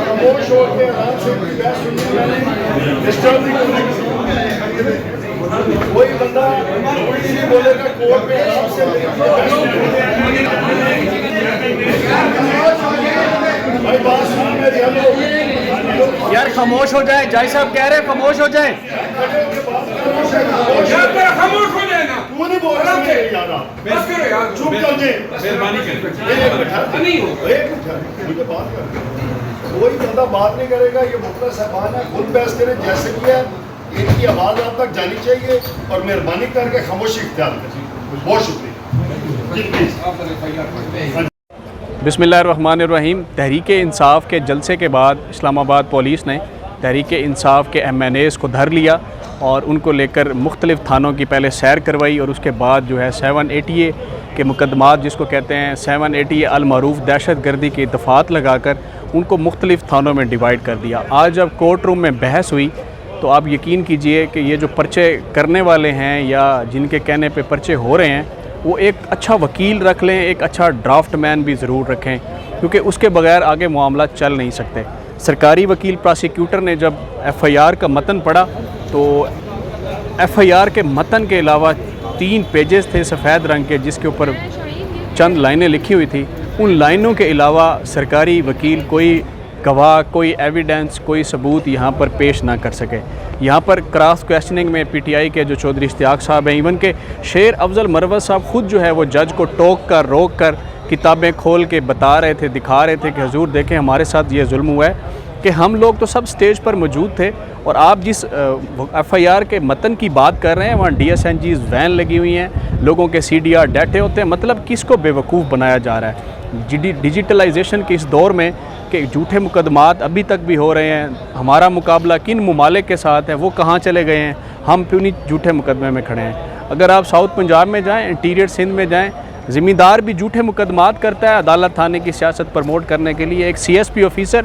खामोश होकर आराम से उनकी बात सुनने वाले डिस्टर्ब नहीं करने की। कोई बंदा इसी बोलेगा कोर्ट में आराम से भाई बात सुनो मेरी। हेलो यार खामोश हो जाए, जाय साहब कह रहे हैं खामोश हो जाए। खामोश हो जाए ना, तू नहीं बोल रहा यार, बस करो यार, चुप कर दे। मेहरबानी एक मिनट नहीं हो एक मिनट मुझे बात कर। कोई बंदा बात नहीं करेगा, ये मुखला साहबान है, खुद बहस करें जैसे कि है। इनकी आवाज़ आप तक जानी चाहिए और मेहरबानी करके खामोशी इख्तियार करें। बहुत शुक्रिया जी, प्लीज़। बिस्मिल्लाहिर्रहमानिर्रहीम। तहरीक इंसाफ के जलसे के बाद इस्लामाबाद पुलिस ने तहरीक इंसाफ के MNAs को धर लिया और उनको लेकर मुख्तलिफ़ थानों की पहले सैर करवाई और उसके बाद जो है 780A के मुकदमात जिसको कहते हैं 780A अल-मारूफ दहशत गर्दी की दफ़ात लगाकर उनको मुख्तलिफ़ थानों में डिवाइड कर दिया। आज जब कोर्ट रूम में बहस हुई तो आप यकीन कीजिए कि ये जो पर्चे करने वाले हैं या जिनके कहने पे पर्चे हो रहे हैं वो एक अच्छा वकील रख लें, एक अच्छा ड्राफ्ट मैन भी ज़रूर रखें, क्योंकि उसके बगैर आगे मामला चल नहीं सकते। सरकारी वकील प्रोसिक्यूटर ने जब FIR का मतन पढ़ा तो FIR के मतन के अलावा 3 पेजेस थे सफ़ेद रंग के जिसके ऊपर चंद लाइनें लिखी हुई थी। उन लाइनों के अलावा सरकारी वकील कोई गवाह, कोई एविडेंस, कोई सबूत यहाँ पर पेश ना कर सके। यहाँ पर क्रॉस क्वेश्चनिंग में PTI के जो चौधरी इश्तियाक साहब हैं, इवन के शेर अफजल मरवत साहब ख़ुद जो है वो जज को टोक कर रोक कर किताबें खोल के बता रहे थे, दिखा रहे थे कि हुजूर देखें हमारे साथ ये जुल्म हुआ है कि हम लोग तो सब स्टेज पर मौजूद थे और आप जिस FIR के मतन की बात कर रहे हैं वहाँ DSNGs वैन लगी हुई हैं, लोगों के CDR डाटे होते हैं। मतलब किसको बेवकूफ़ बनाया जा रहा है। डिजिटलाइजेशन के इस दौर में कि झूठे मुकदमात अभी तक भी हो रहे हैं। हमारा मुकाबला किन ममालिक के साथ है, वो कहाँ चले गए हैं, हम क्यों नहीं झूठे मुकदमे में खड़े हैं। अगर आप साउथ पंजाब में जाएँ, इंटीरियर सिंध में जाएँ, ज़िम्मेदार भी झूठे मुकदमात करता है अदालत थाने की सियासत प्रमोट करने के लिए। एक CSP ऑफिसर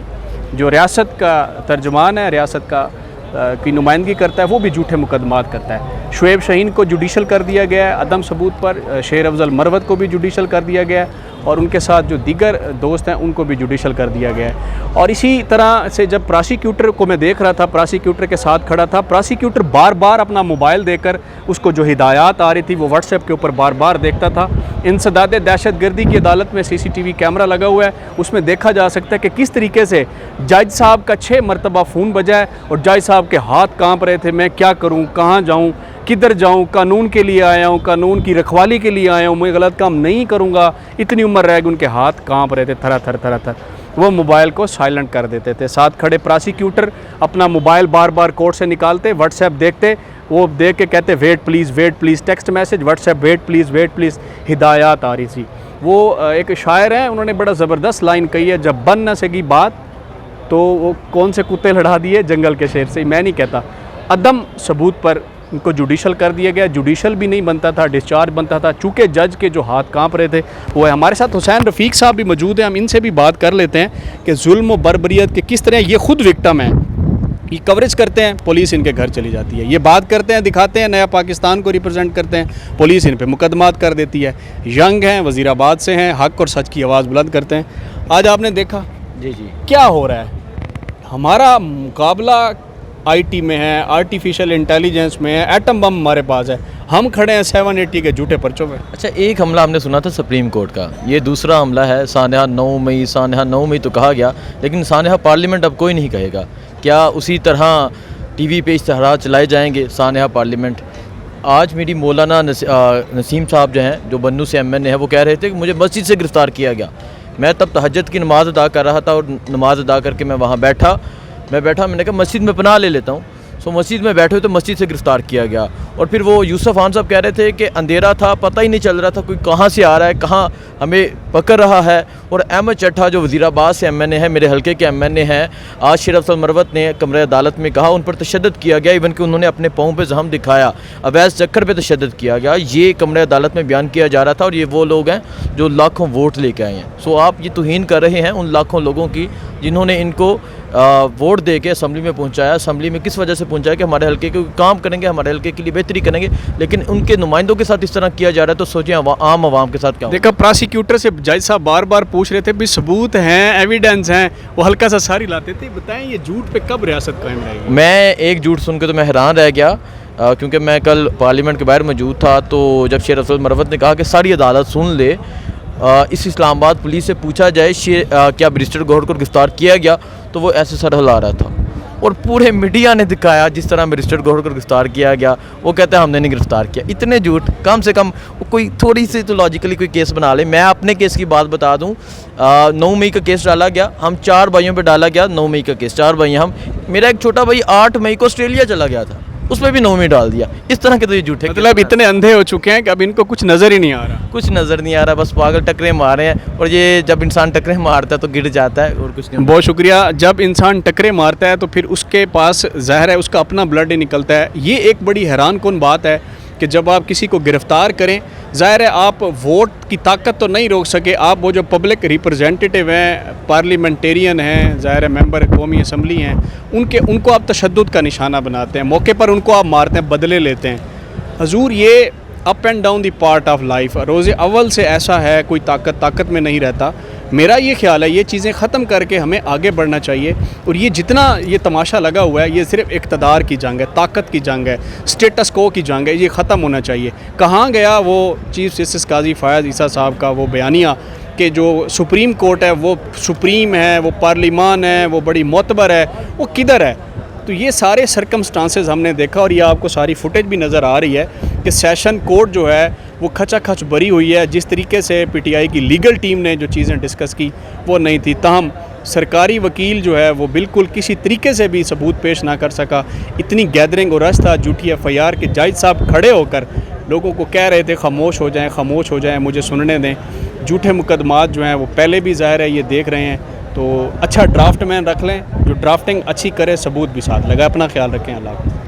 जो रियासत का तर्जुमान है, रियासत का की नुमाइंदगी करता है, वो भी झूठे मुकदमात करता है। शुएब शाहीन को जुडिशल कर दिया गया है अदम सबूत पर, शेर अफजल मरवत को भी जुडिशल कर दिया गया है और उनके साथ जो दीगर दोस्त हैं उनको भी जुडिशल कर दिया गया है। और इसी तरह से जब प्रोसिक्यूटर को मैं देख रहा था, प्रोसिक्यूटर के साथ खड़ा था, प्रोसिक्यूटर बार बार अपना मोबाइल देकर उसको जो हिदायत आ रही थी वो व्हाट्सएप के ऊपर बार बार देखता था। इंसदाद दहशत गर्दी की अदालत में CCTV कैमरा लगा हुआ है, उसमें देखा जा सकता है कि किस तरीके से जज साहब का 6 मरतबा फ़ोन बजा है और जज साहब के हाथ काँप रहे थे। मैं क्या करूँ, कहाँ जाऊँ, किधर जाऊँ, कानून के लिए आया हूँ, कानून की रखवाली के लिए आया हूँ, मैं गलत काम नहीं करूँगा। इतनी उम्र रह गई, उनके हाथ काँप रहे थे थर थर थर थर। वो मोबाइल को साइलेंट कर देते थे। साथ खड़े प्रोसिक्यूटर अपना मोबाइल बार बार कोर्ट से निकालते, व्हाट्सएप देखते, वो देख के कहते wait please, text message WhatsApp wait please, Hidayat आ रही थी। वो एक शायर हैं, उन्होंने बड़ा ज़बरदस्त लाइन कही है, जब बन न सकी बात तो वो कौन से कुत्ते लड़ा दिए जंगल के शेर से। मैं नहीं कहता, अदम सबूत पर उनको जुडिशल कर दिया गया। जुडिशल भी नहीं बनता था, डिस्चार्ज बनता था। चूँकि जज के जो हाथ काँप रहे थे वो है। हमारे साथ हुसैन रफ़ीक साहब भी मौजूद हैं, हम इनसे भी बात कर लेते हैं कि जुल्म व बर्बरियत के किस तरह ये खुद विक्टिम हैं। ये कवरेज करते हैं, पुलिस इनके घर चली जाती है। ये बात करते हैं, दिखाते हैं, नया पाकिस्तान को रिप्रेजेंट करते हैं, पुलिस इन पे मुकदमात कर देती है। यंग हैं, वज़ीराबाद से हैं, हक़ और सच की आवाज़ बुलंद करते हैं। आज आपने देखा जी क्या हो रहा है। हमारा मुकाबला IT में है, आर्टिफिशियल इंटेलिजेंस में है, एटम बम हमारे पास है, हम खड़े हैं 780 के झूठे पर्चों में। अच्छा, एक हमला हमने सुना था सुप्रीम कोर्ट का, ये दूसरा हमला है। सानहा 9 मई तो कहा गया, लेकिन सानहा पार्लियामेंट अब कोई नहीं कहेगा। क्या उसी तरह TV पे इश्तहारात चलाए जाएंगे सानहा पार्लियामेंट? आज मेरी मौलाना नसीम साहब जो हैं, जो बन्नू से MNA है, वो कह रहे थे कि मुझे मस्जिद से गिरफ़्तार किया गया। मैं तब तहज्जुद की नमाज़ अदा कर रहा था और नमाज़ अदा करके मैं वहाँ बैठा, मैंने कहा मस्जिद में पनाह ले लेता हूँ। सो मस्जिद में बैठे हुए तो मस्जिद से गिरफ़्तार किया गया। और फिर वो यूसुफ खान साहब कह रहे थे कि अंधेरा था, पता ही नहीं चल रहा था कोई कहाँ से आ रहा है, कहाँ हमें पकड़ रहा है। और अहमद चट्ठा जो वज़ीराबाद से MNA है, मेरे हल्के के MNA हैं, आज शेर अफजल मरवत ने कमरे अदालत में कहा उन पर तशद्दुद किया गया, इवन कि उन्होंने अपने पाँव पे जख्म दिखाया, अवैध चक्कर पे तशद्दुद किया गया। ये कमरे अदालत में बयान किया जा रहा था। और ये वो लोग हैं जो लाखों वोट लेके आए हैं। सो आप ये तौहीन कर रहे हैं उन लाखों लोगों की जिन्होंने इनको वोट दे के असम्बली में पहुंचाया, असम्बली में किस वजह से पहुंचाया कि हमारे हल्के के काम करेंगे, हमारे हल्के के लिए बेहतरी करेंगे, लेकिन उनके नुमाइंदों के साथ इस तरह किया जा रहा है तो सोचिए आम आवाम के साथ क्या होगा। देखा, प्रोसिक्यूटर से जज साहब बार बार पूछ रहे थे भी सबूत हैं, एविडेंस हैं, वो हल्का सा सारी लाते थे। बताएं ये झूठ पे कब रियासत कायम रहेगी? मैं एक झूठ सुन के तो मैं हैरान रह गया, क्योंकि मैं कल पार्लियामेंट के बाहर मौजूद था, तो जब शेर अफजल मरवत ने कहा कि सारी अदालत सुन ले, इस इस्लामाबाद पुलिस से पूछा जाए क्या बैरिस्टर गौहर को गिरफ्तार किया गया, तो वो ऐसे सर हिला रहा था। और पूरे मीडिया ने दिखाया जिस तरह बैरिस्टर गौहर को गिरफ्तार किया गया, वो कहते हैं हमने नहीं गिरफ्तार किया। इतने झूठ, कम से कम कोई थोड़ी सी तो लॉजिकली कोई केस बना ले। मैं अपने केस की बात बता दूं, 9 मई का केस डाला गया, हम 4 भाइयों पे डाला गया 9 मई का केस, 4 भाई हम। मेरा एक छोटा भाई 8 मई को ऑस्ट्रेलिया चला गया था, उसमें भी 9 मई डाल दिया। इस तरह के तो ये झूठे, मतलब इतने अंधे हो चुके हैं कि अब इनको कुछ नज़र ही नहीं आ रहा। कुछ नज़र नहीं आ रहा, बस पागल टकरे मार रहे हैं। और ये जब इंसान टकरे मारता है तो गिर जाता है और कुछ नहीं। बहुत शुक्रिया। जब इंसान टकरे मारता है तो फिर उसके पास ज़ाहिर है उसका अपना ब्लड ही निकलता है। ये एक बड़ी हैरान कुन बात है कि जब आप किसी को गिरफ़्तार करें, ज़ाहिर है आप वोट की ताकत तो नहीं रोक सके, आप वो जो पब्लिक रिप्रेजेंटेटिव हैं, पार्लियामेंटेरियन हैं, ज़ाहिर है मेंबर कौमी असम्बली हैं, उनको आप तशद्दुद का निशाना बनाते हैं, मौके पर उनको आप मारते हैं, बदले लेते हैं। हजूर, ये up and down the part of life, रोज़े अव्वल से ऐसा है, कोई ताकत में नहीं रहता। मेरा ये ख्याल है ये चीज़ें ख़त्म करके हमें आगे बढ़ना चाहिए। और ये जितना ये तमाशा लगा हुआ है, ये सिर्फ इक़्तिदार की जंग है, ताकत की जंग है, स्टेटस को की जंग है, ये ख़त्म होना चाहिए। कहाँ गया वो चीफ़ जस्टिस काजी फ़ायज़ ईसा साहब का वो बयानिया कि जो सुप्रीम कोर्ट है वो सुप्रीम है, वो पार्लिमान है, वो बड़ी मोतबर है, वो किधर है? तो ये सारे सर्कमस्टांसेस हमने देखा और ये आपको सारी फुटेज भी नज़र आ रही है कि सेशन कोर्ट जो है वो खचाखच भरी हुई है। जिस तरीके से पीटीआई की लीगल टीम ने जो चीज़ें डिस्कस की वो नहीं थी। ताहम सरकारी वकील जो है वो बिल्कुल किसी तरीके से भी सबूत पेश ना कर सका। इतनी गैदरिंग और रस था झूठी FIR के जज साहब खड़े होकर लोगों को कह रहे थे खामोश हो जाएं, मुझे सुनने दें। झूठे मुकदमात जो हैं वो पहले भी ज़ाहिर है ये देख रहे हैं। तो अच्छा ड्राफ्ट मैन रख लें जो ड्राफ्टिंग अच्छी करे, सबूत भी साथ लगा। अपना ख्याल रखें। अल्लाह।